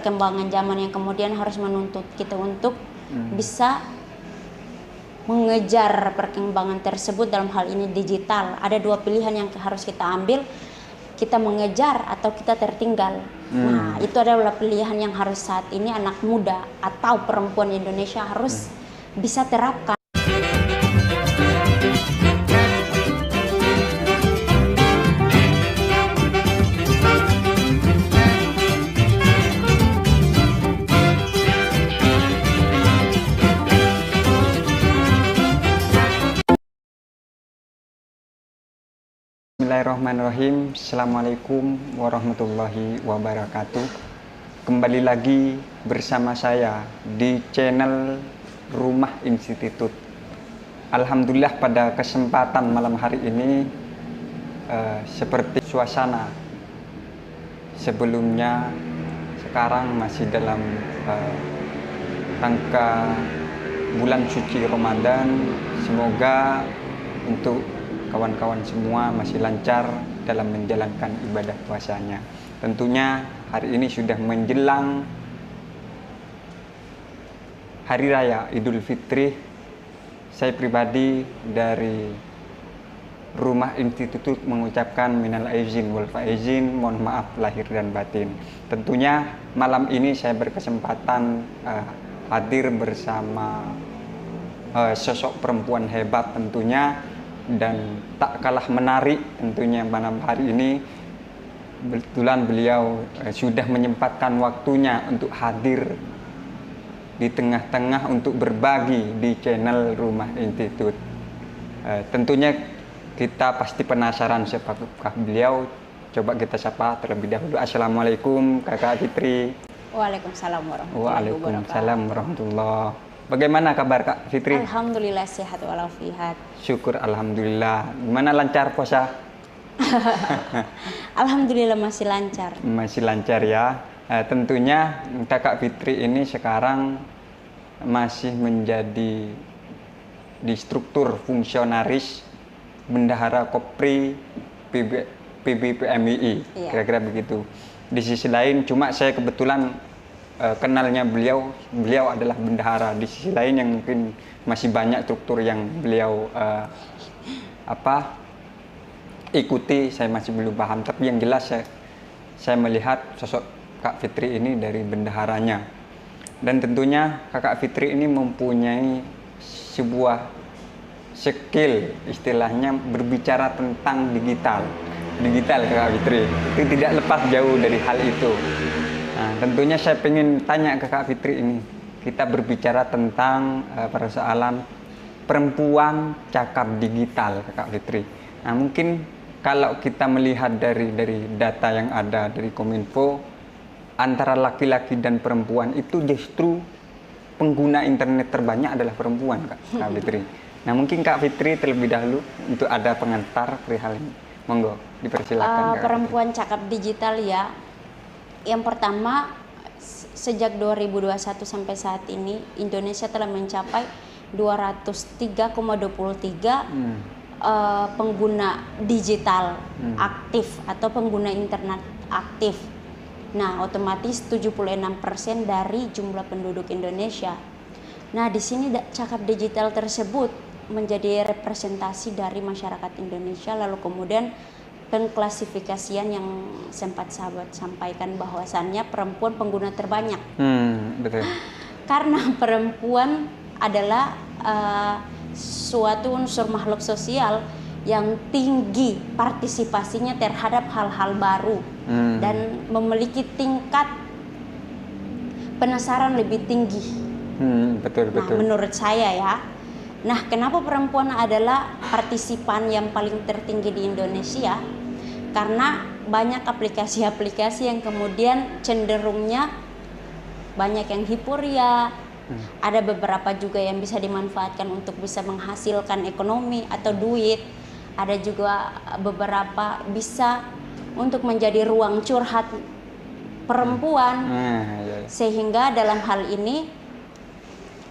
perkembangan zaman yang kemudian harus menuntut kita untuk bisa mengejar perkembangan tersebut. Dalam hal ini digital, ada dua pilihan yang harus kita ambil, kita mengejar atau kita tertinggal. Nah, itu adalah pilihan yang harus saat ini anak muda atau perempuan Indonesia harus bisa terapkan. Bismillahirrahmanirrahim. Assalamualaikum warahmatullahi wabarakatuh. Kembali lagi bersama saya di channel Rumah Institut. Alhamdulillah pada kesempatan malam hari ini seperti suasana sebelumnya, sekarang masih dalam rangka bulan suci Ramadan. Semoga untuk kawan-kawan semua masih lancar dalam menjalankan ibadah puasanya. Tentunya hari ini sudah menjelang Hari Raya Idul Fitri. Saya pribadi dari Rumah Institut mengucapkan minal aizin wal faizin, mohon maaf lahir dan batin. Tentunya malam ini saya berkesempatan hadir bersama sosok perempuan hebat tentunya, dan tak kalah menarik tentunya malam hari ini. Kebetulan beliau sudah menyempatkan waktunya untuk hadir di tengah-tengah untuk berbagi di channel Rumah Institut. Tentunya kita pasti penasaran siapakah beliau. Coba kita sapa terlebih dahulu. Assalamualaikum Kakak Fitri. Waalaikumsalam warahmatullahi wabarakatuh. Waalaikumsalam warahmatullahi. Bagaimana kabar Kak Fitri? Alhamdulillah sehat walafiat. Syukur alhamdulillah. Gimana, lancar puasa? Alhamdulillah masih lancar. Masih lancar ya. Tentunya Kakak Fitri ini sekarang masih menjadi di struktur fungsionaris Bendahara Kopri PBPMII, kira-kira begitu. Di sisi lain, cuma saya kebetulan kenalnya beliau adalah bendahara. Di sisi lain yang mungkin masih banyak struktur yang beliau ikuti, saya masih belum paham. Tapi yang jelas saya melihat sosok Kak Fitri ini dari bendaharanya. Dan tentunya Kakak Fitri ini mempunyai sebuah skill, istilahnya berbicara tentang digital Kakak Fitri. Itu tidak lepas jauh dari hal itu. Nah, tentunya saya ingin tanya ke Kak Fitri ini. Kita berbicara tentang persoalan perempuan cakap digital, Kak Fitri. Nah, mungkin kalau kita melihat dari data yang ada dari Kominfo, antara laki-laki dan perempuan itu justru pengguna internet terbanyak adalah perempuan, Kak Fitri. Nah, mungkin Kak Fitri terlebih dahulu untuk ada pengantar perihal ini. Monggo, dipersilakan. Perempuan cakap digital ya. Yang pertama, sejak 2021 sampai saat ini Indonesia telah mencapai 203,23 pengguna digital aktif atau pengguna internet aktif. Nah, otomatis 76% dari jumlah penduduk Indonesia. Nah, di sini cakap digital tersebut menjadi representasi dari masyarakat Indonesia. Lalu kemudian pengklasifikasian yang sempat sahabat sampaikan bahwasannya perempuan pengguna terbanyak. Betul. Karena perempuan adalah suatu unsur makhluk sosial yang tinggi partisipasinya terhadap hal-hal baru dan memiliki tingkat penasaran lebih tinggi. Betul. Nah, menurut saya ya. Nah, kenapa perempuan adalah partisipan yang paling tertinggi di Indonesia? Karena banyak aplikasi-aplikasi yang kemudian cenderungnya banyak yang hipuria. Ada beberapa juga yang bisa dimanfaatkan untuk bisa menghasilkan ekonomi atau duit. Ada juga beberapa bisa untuk menjadi ruang curhat perempuan. Sehingga dalam hal ini,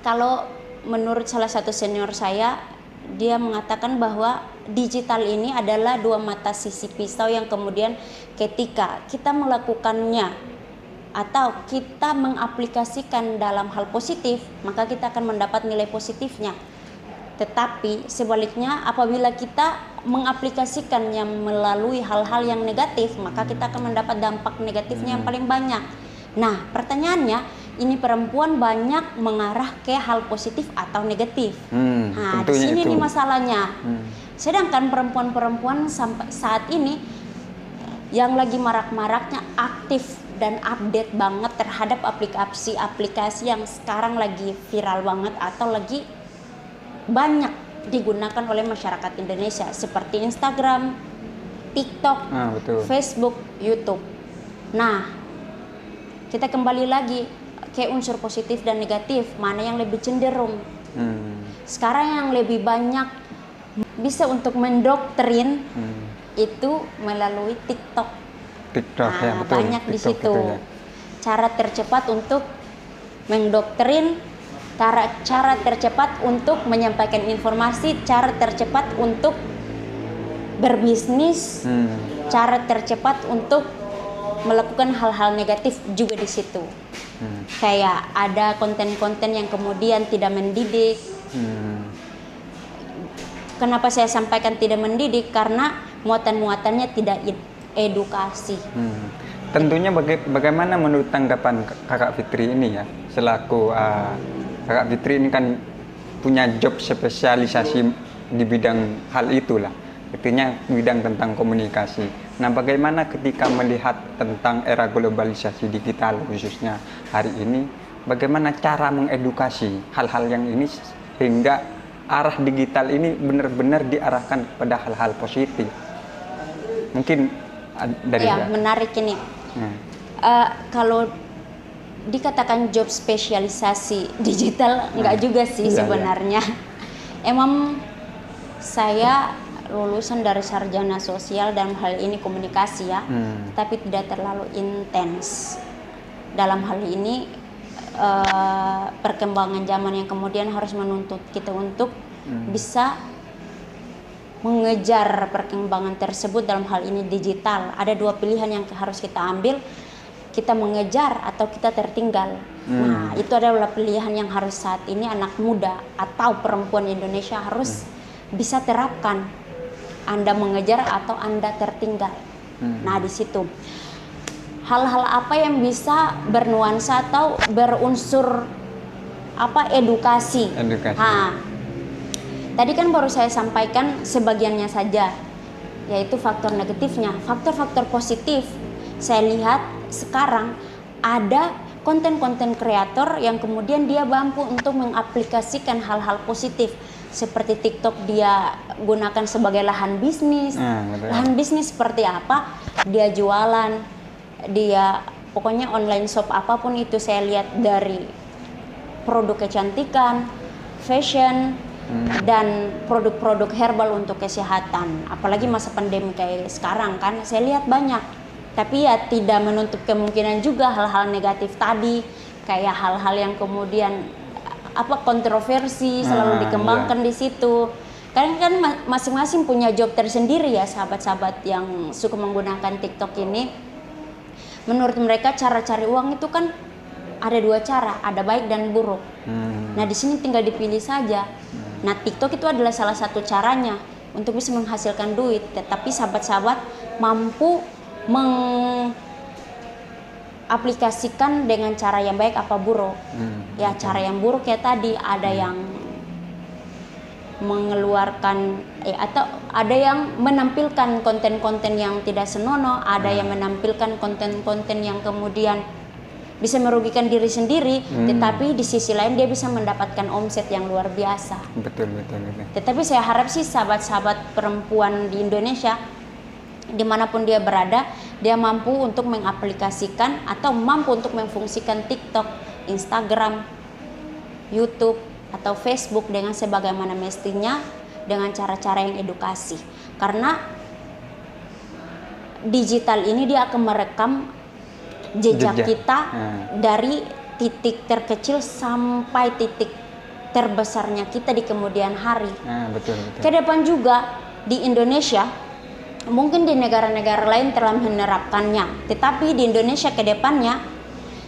kalau menurut salah satu senior saya, dia mengatakan bahwa digital ini adalah dua mata sisi pisau yang kemudian ketika kita melakukannya atau kita mengaplikasikan dalam hal positif, maka kita akan mendapat nilai positifnya. Tetapi sebaliknya, apabila kita mengaplikasikan yang melalui hal-hal yang negatif, maka kita akan mendapat dampak negatifnya yang paling banyak. Nah, pertanyaannya, ini perempuan banyak mengarah ke hal positif atau negatif. Nah, di sini nih masalahnya. Sedangkan perempuan-perempuan sampai saat ini yang lagi marak-maraknya aktif dan update banget terhadap aplikasi-aplikasi yang sekarang lagi viral banget atau lagi banyak digunakan oleh masyarakat Indonesia seperti Instagram, TikTok, Facebook, YouTube. Nah, kita kembali lagi ke unsur positif dan negatif, mana yang lebih cenderung. Sekarang yang lebih banyak bisa untuk mendoktrin itu melalui TikTok. Nah, ya, betul. Banyak TikTok di situ. ya. Cara tercepat untuk mendoktrin, cara tercepat untuk menyampaikan informasi, cara tercepat untuk berbisnis, cara tercepat untuk melakukan hal-hal negatif juga di situ. Kayak ada konten-konten yang kemudian tidak mendidik. Kenapa saya sampaikan tidak mendidik? Karena muatan-muatannya tidak edukasi. Tentunya bagaimana menurut tanggapan Kakak Fitri ini ya, selaku Kakak Fitri ini kan punya job spesialisasi di bidang hal itulah, artinya bidang tentang komunikasi. Nah, bagaimana ketika melihat tentang era globalisasi digital khususnya hari ini, bagaimana cara mengedukasi hal-hal yang ini sehingga arah digital ini benar-benar diarahkan kepada hal-hal positif? Mungkin dari ya, menarik ini. Kalau dikatakan job spesialisasi digital, enggak juga sih sebenarnya. Emang saya lulusan dari sarjana sosial dalam hal ini komunikasi ya, tapi tidak terlalu intens dalam hal ini. Perkembangan zaman yang kemudian harus menuntut kita untuk bisa mengejar perkembangan tersebut. Dalam hal ini digital, ada dua pilihan yang harus kita ambil, kita mengejar atau kita tertinggal. Nah, itu adalah pilihan yang harus saat ini anak muda atau perempuan Indonesia harus bisa terapkan. Anda mengejar atau Anda tertinggal. Nah, di situ hal-hal apa yang bisa bernuansa atau berunsur edukasi. Nah, tadi kan baru saya sampaikan sebagiannya saja, yaitu faktor negatifnya. Faktor-faktor positif, saya lihat sekarang ada konten-konten kreator yang kemudian dia mampu untuk mengaplikasikan hal-hal positif. Seperti TikTok dia gunakan sebagai lahan bisnis. Lahan bisnis seperti apa? Dia jualan, dia pokoknya online shop apapun itu. Saya lihat dari produk kecantikan, fashion, dan produk-produk herbal untuk kesehatan. Apalagi masa pandemi kayak sekarang kan, saya lihat banyak. Tapi ya tidak menutup kemungkinan juga hal-hal negatif tadi, kayak hal-hal yang kemudian kontroversi selalu dikembangkan di situ. Kan masing-masing punya job tersendiri ya, sahabat-sahabat yang suka menggunakan TikTok ini. Menurut mereka cara cari uang itu kan ada dua cara, ada baik dan buruk. Nah, di sini tinggal dipilih saja. Nah, TikTok itu adalah salah satu caranya untuk bisa menghasilkan duit, tetapi sahabat-sahabat mampu aplikasikan dengan cara yang baik apa buruk. Ya, cara yang buruk ya tadi ada yang mengeluarkan atau ada yang menampilkan konten-konten yang tidak senonoh, ada yang menampilkan konten-konten yang kemudian bisa merugikan diri sendiri, tetapi di sisi lain dia bisa mendapatkan omset yang luar biasa. Betul. Tetapi saya harap sih sahabat-sahabat perempuan di Indonesia dimanapun dia berada, dia mampu untuk mengaplikasikan atau mampu untuk memfungsikan TikTok, Instagram, YouTube, atau Facebook dengan sebagaimana mestinya, dengan cara-cara yang edukasi. Karena digital ini dia akan merekam jejak kita dari titik terkecil sampai titik terbesarnya kita di kemudian hari. Betul. Kedepan juga di Indonesia, mungkin di negara-negara lain telah menerapkannya, tetapi di Indonesia ke depannya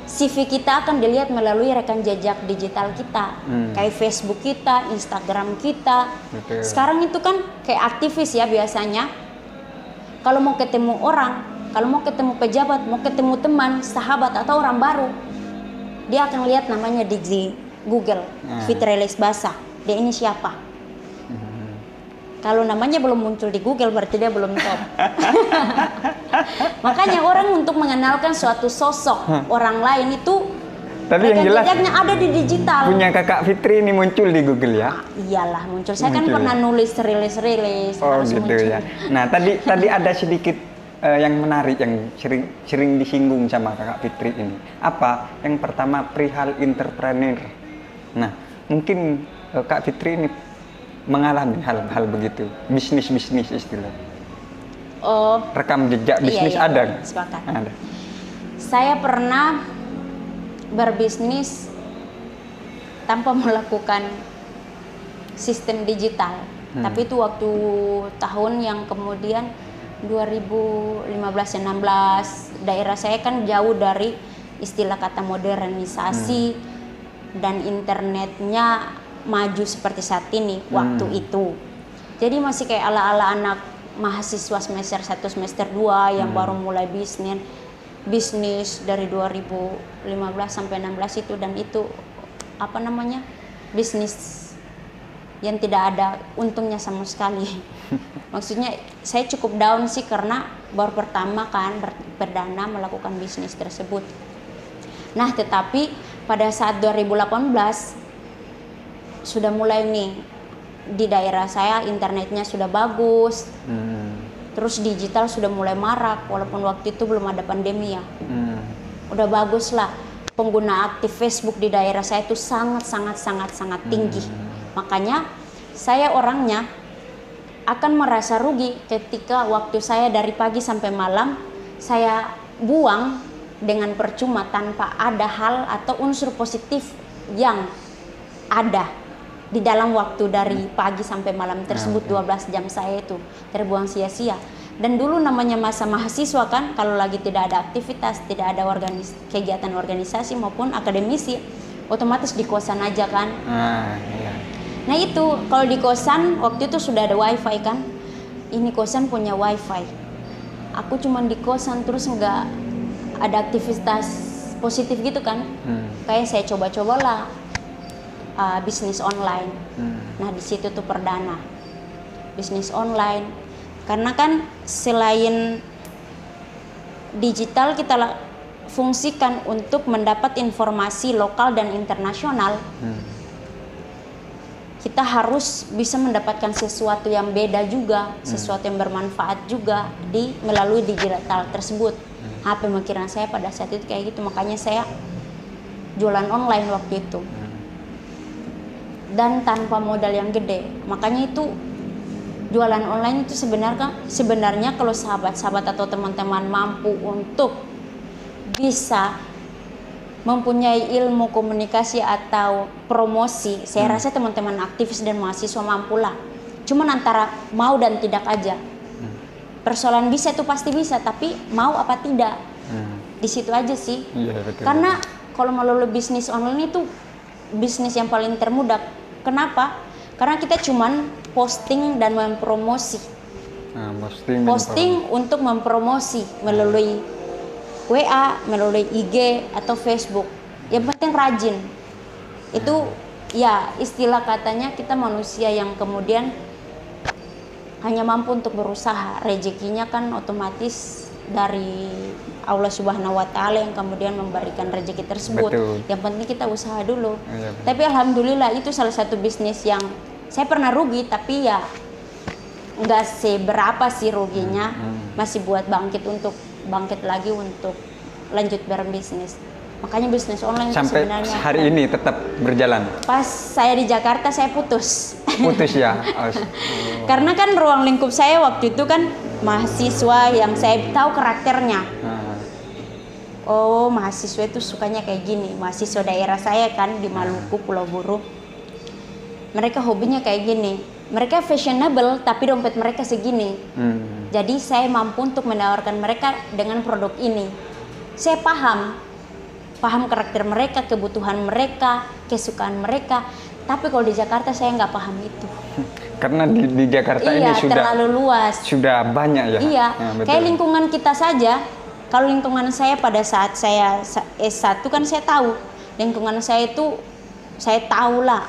CV kita akan dilihat melalui rekam jejak digital kita, kayak Facebook kita, Instagram kita. Betul. Sekarang itu kan kayak aktivis ya biasanya. Kalau mau ketemu orang, kalau mau ketemu pejabat, mau ketemu teman, sahabat atau orang baru, dia akan lihat namanya di Google, Fitri Lesbasa. Dia ini siapa? Kalau namanya belum muncul di Google berarti dia belum top. Makanya orang untuk mengenalkan suatu sosok orang lain itu, tapi yang jelas jejaknya ada di digital. punya Kakak Fitri ini muncul di Google ya. Iyalah muncul. Saya kan Muncul pernah ya? nulis rilis. Oh harus gitu muncul. ya. Nah tadi ada sedikit yang menarik yang sering disinggung sama Kakak Fitri ini. Apa? Yang pertama perihal entrepreneur. Nah mungkin Kak Fitri ini mengalami hal-hal begitu, bisnis istilah. Oh, Rekam jejak bisnis iya, ada? sepakat. Ada. Saya pernah berbisnis tanpa melakukan sistem digital. Tapi itu waktu tahun yang kemudian 2015-16, daerah saya kan jauh dari istilah kata modernisasi dan internetnya maju seperti saat ini waktu itu. Jadi masih kayak ala-ala anak mahasiswa semester 1 semester 2 yang baru mulai bisnis dari 2015 sampai 16 itu, dan itu apa namanya? Bisnis yang tidak ada untungnya sama sekali. Maksudnya saya cukup down sih karena baru pertama kan perdana melakukan bisnis tersebut. Nah, tetapi pada saat 2018 sudah mulai nih di daerah saya internetnya sudah bagus, terus digital sudah mulai marak walaupun waktu itu belum ada pandemi ya. Udah bagus lah, pengguna aktif Facebook di daerah saya itu sangat tinggi. Makanya saya orangnya akan merasa rugi ketika waktu saya dari pagi sampai malam saya buang dengan percuma tanpa ada hal atau unsur positif yang ada di dalam waktu dari pagi sampai malam tersebut. 12 jam saya itu terbuang sia-sia. Dan dulu namanya masa mahasiswa kan, kalau lagi tidak ada aktivitas, tidak ada kegiatan organisasi maupun akademisi, otomatis di kosan aja kan. Iya. Nah itu kalau di kosan waktu itu sudah ada wifi kan, ini kosan punya wifi, aku cuman di kosan terus nggak ada aktivitas positif gitu kan. Kayak saya coba-cobalah bisnis online. Nah di situ tuh perdana bisnis online, karena kan selain digital kita fungsikan untuk mendapat informasi lokal dan internasional. Kita harus bisa mendapatkan sesuatu yang beda juga, sesuatu yang bermanfaat juga melalui digital tersebut. Pemikiran saya pada saat itu kayak gitu, makanya saya jualan online waktu itu. Dan tanpa modal yang gede. Makanya itu jualan online itu sebenarnya kalau sahabat-sahabat atau teman-teman mampu untuk bisa mempunyai ilmu komunikasi atau promosi, saya rasa teman-teman aktivis dan mahasiswa mampulah. Cuman antara mau dan tidak aja. Persoalan bisa itu pasti bisa, tapi mau apa tidak. Di situ aja sih. Iya, betul. Karena kalau melalui bisnis online itu bisnis yang paling termudah. Kenapa? Karena kita cuman posting dan mempromosi. Posting untuk mempromosi melalui WA, melalui IG atau Facebook. Yang penting rajin. Itu ya istilah katanya kita manusia yang kemudian hanya mampu untuk berusaha. Rezekinya kan otomatis dari Allah Subhanahu wa Ta'ala yang kemudian memberikan rezeki tersebut. Betul. Yang penting kita usaha dulu. Iya, tapi alhamdulillah itu salah satu bisnis yang saya pernah rugi, tapi ya nggak seberapa sih ruginya. Masih buat bangkit lagi untuk lanjut berbisnis. Makanya bisnis online sampai sebenarnya hari ini tetap berjalan. Pas saya di Jakarta saya putus. Putus ya. Karena kan ruang lingkup saya waktu itu kan mahasiswa yang saya tahu karakternya. Oh, mahasiswa itu sukanya kayak gini. Mahasiswa daerah saya kan di Maluku, Pulau Buru. Mereka hobinya kayak gini. Mereka fashionable tapi dompet mereka segini. Jadi saya mampu untuk menawarkan mereka dengan produk ini. Saya paham paham karakter mereka, kebutuhan mereka, kesukaan mereka. Tapi kalau di Jakarta saya nggak paham itu. Karena di Jakarta ini sudah terlalu luas. Sudah banyak ya. Iya, betul. kayak lingkungan kita saja. Kalau lingkungan saya pada saat saya S1 kan saya tahu. Lingkungan saya itu, saya tahu lah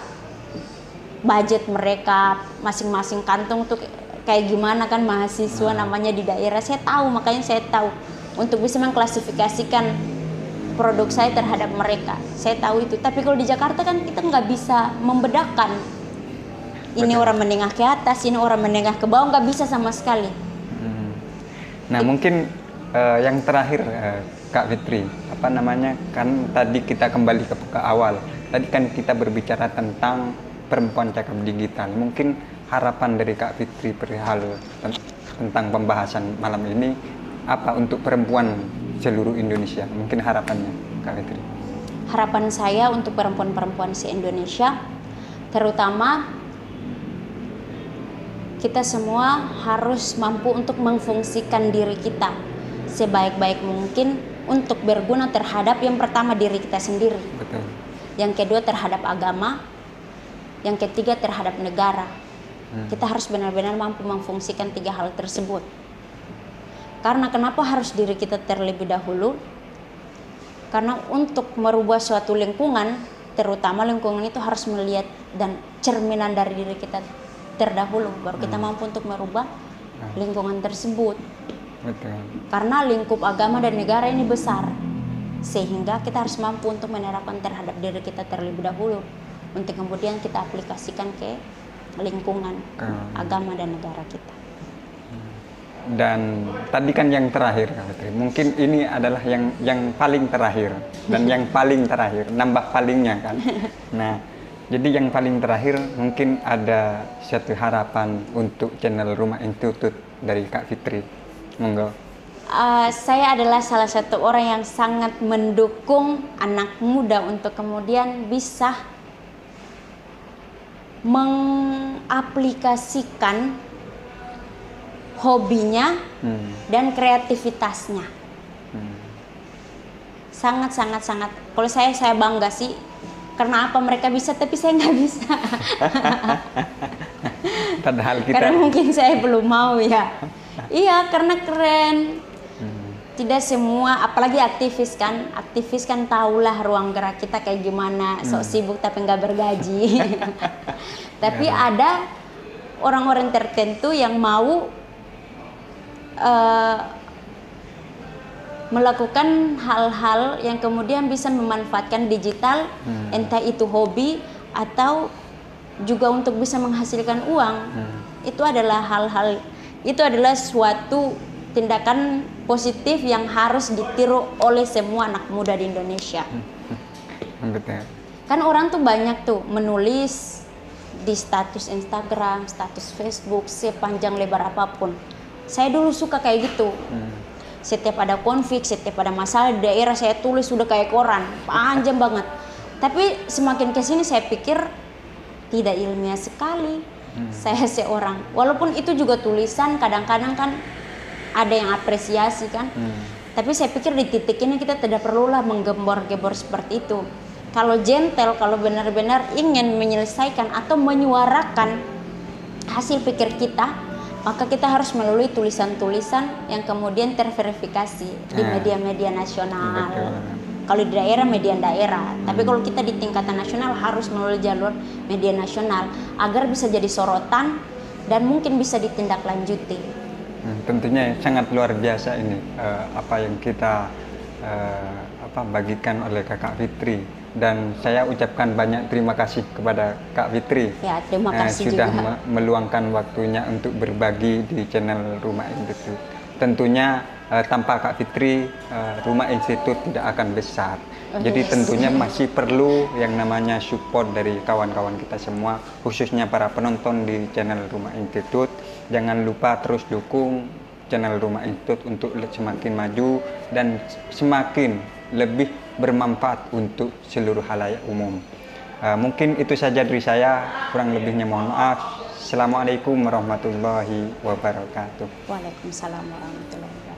budget mereka, masing-masing kantong tuh kayak gimana kan mahasiswa namanya di daerah. Saya tahu, makanya saya tahu. Untuk bisa mengklasifikasikan produk saya terhadap mereka. Saya tahu itu. Tapi kalau di Jakarta kan kita nggak bisa membedakan. Ini Betul. orang menengah ke atas, ini orang menengah ke bawah, nggak bisa sama sekali. Nah mungkin yang terakhir Kak Fitri, apa namanya, kan tadi kita kembali ke awal. Tadi kan kita berbicara tentang perempuan cakap digital. Mungkin harapan dari Kak Fitri perihal tentang pembahasan malam ini apa untuk perempuan seluruh Indonesia? Mungkin harapannya Kak Fitri. Harapan saya untuk perempuan-perempuan se-Indonesia, terutama kita semua harus mampu untuk memfungsikan diri kita sebaik-baik mungkin untuk berguna terhadap yang pertama diri kita sendiri. Betul. Yang kedua terhadap agama, yang ketiga terhadap negara. Kita harus benar-benar mampu memfungsikan 3 hal tersebut. Karena kenapa harus diri kita terlebih dahulu? Karena untuk merubah suatu lingkungan, terutama lingkungan itu harus melihat dan cerminan dari diri kita terdahulu, baru kita mampu untuk merubah lingkungan tersebut. Betul. Karena lingkup agama dan negara ini besar, sehingga kita harus mampu untuk menerapkan terhadap diri kita terlebih dahulu, untuk kemudian kita aplikasikan ke lingkungan agama dan negara kita. Dan tadi kan yang terakhir Kak Fitri, mungkin ini adalah yang paling terakhir dan yang paling terakhir, nambah palingnya kan. Nah, jadi yang paling terakhir mungkin ada satu harapan untuk channel Rumah Institut dari Kak Fitri. Monggo. Saya adalah salah satu orang yang sangat mendukung anak muda untuk kemudian bisa mengaplikasikan hobinya dan kreativitasnya. Sangat. Kalau saya bangga sih. Karena apa mereka bisa tapi saya nggak bisa. Padahal kita. Karena mungkin saya belum mau ya. Iya, karena keren. Tidak semua, apalagi aktivis kan tahulah ruang gerak kita kayak gimana, sok sibuk tapi nggak bergaji. Tapi ada orang-orang tertentu yang mau melakukan hal-hal yang kemudian bisa memanfaatkan digital, entah itu hobi atau juga untuk bisa menghasilkan uang. Itu adalah suatu tindakan positif yang harus ditiru oleh semua anak muda di Indonesia. Betul. Kan orang tuh banyak tuh menulis di status Instagram, status Facebook, sepanjang lebar apapun. Saya dulu suka kayak gitu. Setiap ada konflik, setiap ada masalah di daerah, saya tulis sudah kayak koran, panjang banget. Tapi semakin kesini saya pikir tidak ilmiah sekali. Saya seorang, walaupun itu juga tulisan, kadang-kadang kan ada yang apresiasi kan. Tapi saya pikir di titik ini kita tidak perlulah menggembor-gembor seperti itu. Kalau gentle, kalau benar-benar ingin menyelesaikan atau menyuarakan hasil pikir kita, maka kita harus melalui tulisan-tulisan yang kemudian terverifikasi di media-media nasional. Kalau di daerah, media daerah. Tapi kalau kita di tingkatan nasional harus melalui jalur media nasional agar bisa jadi sorotan dan mungkin bisa ditindaklanjuti. Tentunya sangat luar biasa ini apa yang kita bagikan oleh Kakak Fitri. Dan saya ucapkan banyak terima kasih kepada Kak Fitri. Ya, terima kasih sudah juga. meluangkan waktunya untuk berbagi di channel Rumah Institut. Tentunya tanpa Kak Fitri, Rumah Institut tidak akan besar. Jadi tentunya masih perlu yang namanya support dari kawan-kawan kita semua, khususnya para penonton di channel Rumah Institut. Jangan lupa terus dukung channel Rumah Institut untuk semakin maju dan semakin lebih bermanfaat untuk seluruh halayak umum. Mungkin itu saja dari saya, kurang lebihnya mohon maaf. Assalamualaikum warahmatullahi wabarakatuh. Waalaikumsalam warahmatullahi wabarakatuh.